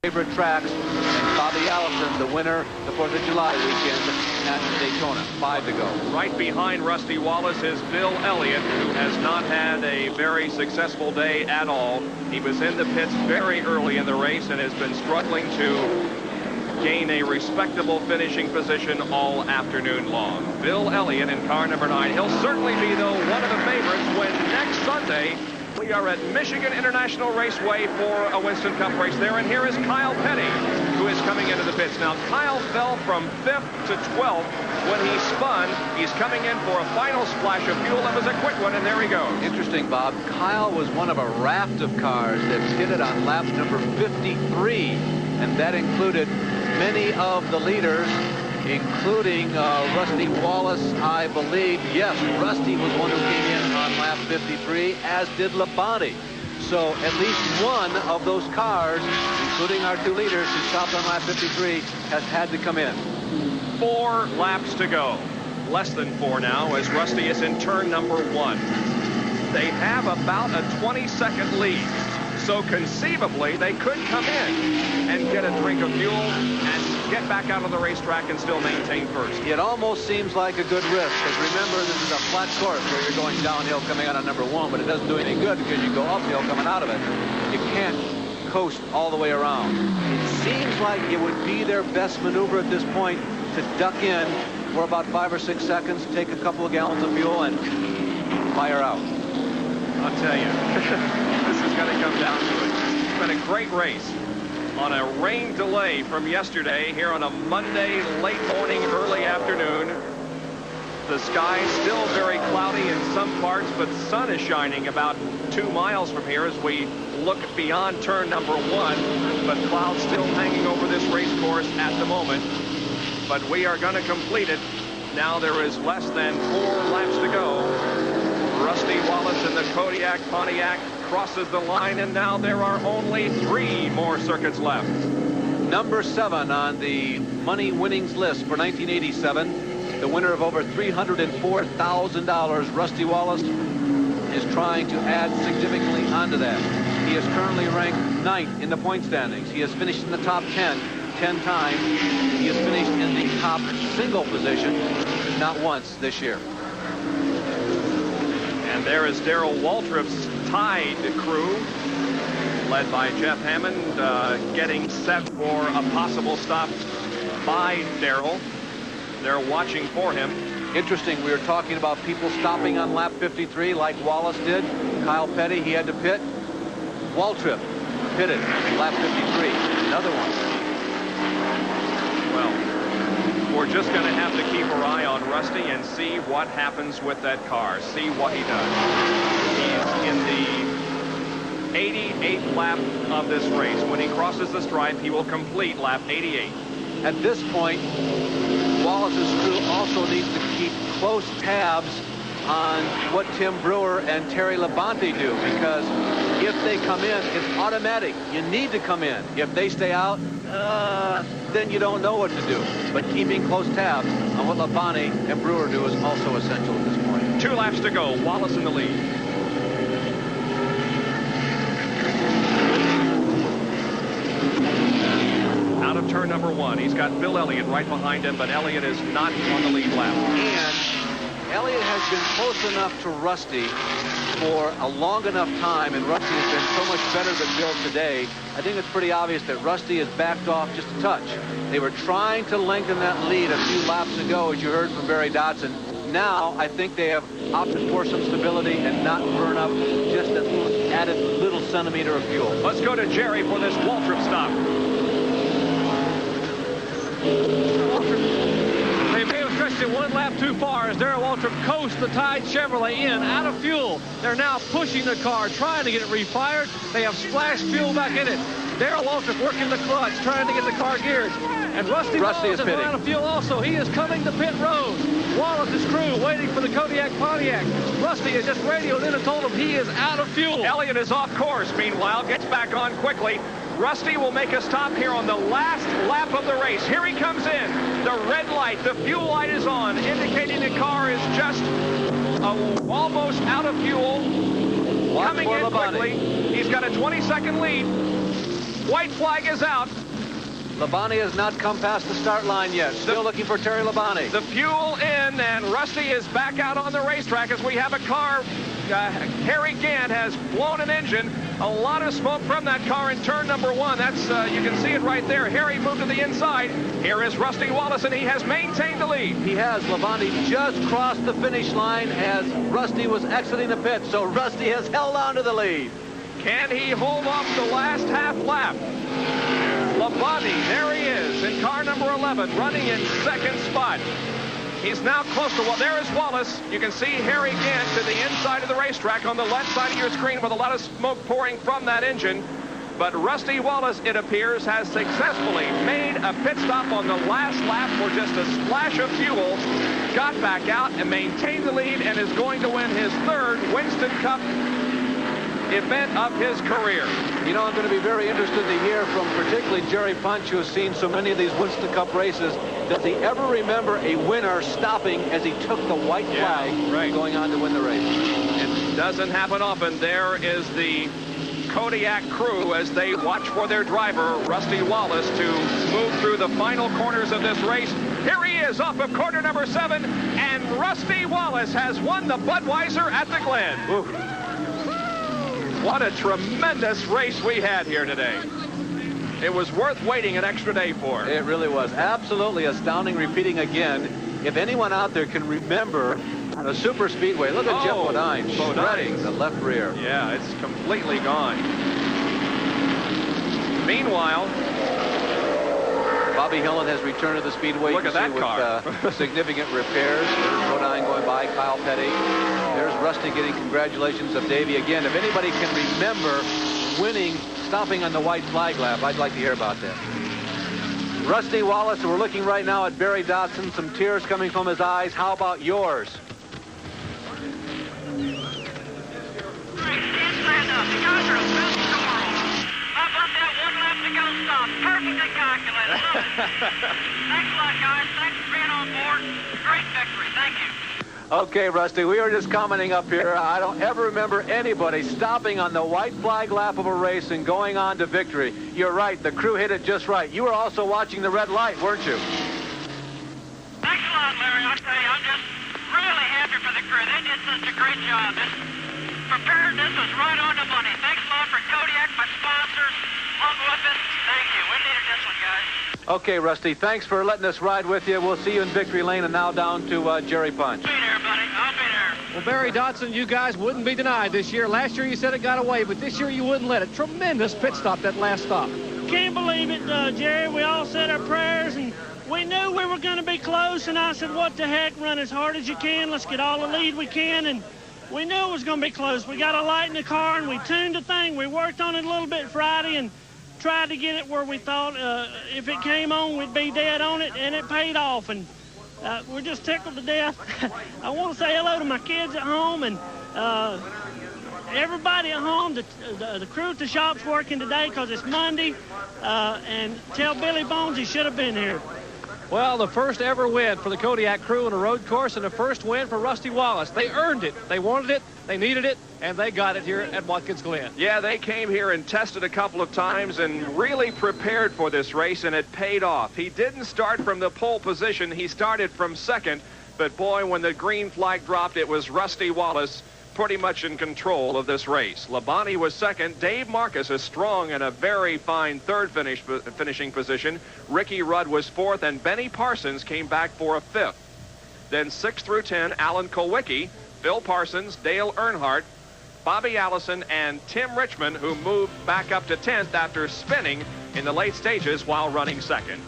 favorite tracks. And Bobby Allison, the winner, the 4th of July weekend at Daytona. 5 to go. Right behind Rusty Wallace is Bill Elliott, who has not had a very successful day at all. He was in the pits very early in the race and has been struggling to gain a respectable finishing position all afternoon long. Bill Elliott in car number 9. He'll certainly be, though, one of the favorites when next Sunday we are at Michigan International Raceway for a Winston Cup race there. And here is Kyle Petty, who is coming into the pits. Now, Kyle fell from 5th to 12th when he spun. He's coming in for a final splash of fuel. That was a quick one, and there he goes. Interesting, Bob. Kyle was one of a raft of cars that skidded on lap number 53, and that included many of the leaders, including Rusty Wallace, I believe. Yes, Rusty was one who came in on lap 53, as did Labonte. So at least one of those cars, including our 2 leaders who stopped on lap 53, has had to come in. 4 laps to go. Less than 4 now, as Rusty is in turn number 1. They have about a 20-second lead. So conceivably, they could come in and get a drink of fuel and get back out on the racetrack and still maintain first. It almost seems like a good risk, because remember, this is a flat course where you're going downhill coming out of number 1, but it doesn't do any good because you go uphill coming out of it. You can't coast all the way around. It seems like it would be their best maneuver at this point to duck in for about 5 or 6 seconds, take a couple of gallons of fuel, and fire out. I'll tell you, this is going to come down to it. It's been a great race on a rain delay from yesterday here on a Monday late morning, early afternoon. The sky still very cloudy in some parts, but the sun is shining about 2 miles from here as we look beyond turn number 1, but clouds still hanging over this race course at the moment. But we are going to complete it. Now there is less than 4 laps to go. Rusty Wallace in the Kodiak Pontiac crosses the line, and now there are only 3 more circuits left. Number 7 on the money winnings list for 1987, the winner of over $304,000, Rusty Wallace, is trying to add significantly onto that. He is currently ranked 9th in the point standings. He has finished in the top 10 times. He has finished in the top single position not once this year. And there is Darrell Waltrip's Tide crew, led by Jeff Hammond, getting set for a possible stop by Darrell. They're watching for him. Interesting, we were talking about people stopping on lap 53 like Wallace did. Kyle Petty, he had to pit. Waltrip pitted lap 53. Another one. Well, we're just going to have to keep our eye on Rusty and see what happens with that car, see what he does. He's in the 88th lap of this race. When he crosses the stripe, he will complete lap 88. At this point, Wallace's crew also needs to keep close tabs on what Tim Brewer and Terry Labonte do, because if they come in, it's automatic. You need to come in. If they stay out, then you don't know what to do. But keeping close tabs on what Labonte and Brewer do is also essential at this point. 2 laps to go. Wallace in the lead. Out of turn number 1, he's got Bill Elliott right behind him, but Elliott is not on the lead lap. And Elliott has been close enough to Rusty for a long enough time, and Rusty has been so much better than Bill today. I think it's pretty obvious that Rusty has backed off just a touch. They were trying to lengthen that lead a few laps ago, as you heard from Barry Dodson. Now, I think they have opted for some stability and not burn up just an added little centimeter of fuel. Let's go to Jerry for this Waltrip stop. They may have stretched it 1 lap too far as Darrell Waltrip coasts the Tide Chevrolet in out of fuel. They're now pushing the car, trying to get it refired. They have splashed fuel back in it. Darrell Waltrip working the clutch, trying to get the car geared. And Rusty Wallace is out of fuel also. He is coming to pit road. Wallace's crew waiting for the Kodiak Pontiac. Rusty has just radioed in and told him he is out of fuel. Elliott is off course, meanwhile, gets back on quickly. Rusty will make a stop here on the last lap of the race. Here he comes in. The red light, the fuel light is on, indicating the car is just almost out of fuel. Coming in quickly. He's got a 20-second lead. white flag is out. Labonte has not come past the start line yet. Still looking for Terry Labonte. The fuel in, and Rusty is back out on the racetrack as we have a car. Harry Gant has blown an engine. A lot of smoke from that car in turn number 1. That's you can see it right there. Harry moved to the inside. Here is Rusty Wallace, and he has maintained the lead. He has. Labonte just crossed the finish line as Rusty was exiting the pit, so Rusty has held on to the lead. Can he hold off the last half lap? Labonte, there he is in car number 11, running in second spot. He's now close to, well, there is Wallace. You can see Harry Gant to the inside of the racetrack on the left side of your screen with a lot of smoke pouring from that engine. But Rusty Wallace, it appears, has successfully made a pit stop on the last lap for just a splash of fuel, got back out and maintained the lead, and is going to win his 3rd Winston Cup event of his career. You know, I'm going to be very interested to hear from particularly Jerry Punch, who has seen so many of these Winston Cup races. Does he ever remember a winner stopping as he took the white flag going on to win the race? It doesn't happen often. There is the Kodiak crew as they watch for their driver, Rusty Wallace, to move through the final corners of this race. Here he is off of corner number 7, and Rusty Wallace has won the Budweiser at the Glen. Oof. What a tremendous race we had here today. It was worth waiting an extra day for. It really was. Absolutely astounding. Repeating again, if anyone out there can remember the super speedway, look at Jeff Bodine shredding the left rear. Yeah, it's completely gone. Meanwhile, Bobby Hillin has returned to the speedway. Look at that car. With significant repairs. Bodine going by, Kyle Petty. There's Rusty getting congratulations of Davey again. If anybody can remember winning, stopping on the white flag lap, I'd like to hear about that. Rusty Wallace, we're looking right now at Barry Dotson, some tears coming from his eyes. How about yours? Stand up. You guys are the best in the world. How about that 1 lap to go stop? Perfectly calculated. Thanks a lot, guys. Thanks for being on board. Great victory. Thank you. Okay, Rusty, we were just commenting up here. I don't ever remember anybody stopping on the white flag lap of a race and going on to victory. You're right. The crew hit it just right. You were also watching the red light, weren't you? Thanks a lot, Larry. I'll tell you, I'm just really happy for the crew. They did such a great job. This preparedness was right on the money. Thanks a lot for Kodiak, my sponsors, hung with us. Thank you. We needed this one, guys. Okay, Rusty, thanks for letting us ride with you. We'll see you in Victory Lane, and now down to Jerry Punch. Be there, buddy. I'll be there. Well, Barry Dotson, you guys wouldn't be denied this year. Last year you said it got away, but this year you wouldn't let it. Tremendous pit stop, that last stop. Can't believe it, Jerry. We all said our prayers, and we knew we were going to be close, and I said, what the heck, run as hard as you can. Let's get all the lead we can, and we knew it was going to be close. We got a light in the car, and we tuned the thing. We worked on it a little bit Friday and tried to get it where we thought if it came on, we'd be dead on it, and it paid off. And we're just tickled to death. I want to say hello to my kids at home and everybody at home, the crew at the shop's working today because it's Monday, and tell Billy Bones he should have been here. Well, the first ever win for the Kodiak crew in a road course, and the first win for Rusty Wallace. They earned it. They wanted it. They needed it, and they got it here at Watkins Glen. Yeah, they came here and tested a couple of times and really prepared for this race, and it paid off. He didn't start from the pole position. He started from second, but boy, when the green flag dropped, it was Rusty Wallace pretty much in control of this race. Labonte was second. Dave Marcus is strong in a very fine third finishing position. Ricky Rudd was fourth, and Benny Parsons came back for a fifth. Then 6 through 10, Alan Kowicki, Phil Parsons, Dale Earnhardt, Bobby Allison, and Tim Richmond, who moved back up to 10th after spinning in the late stages while running second.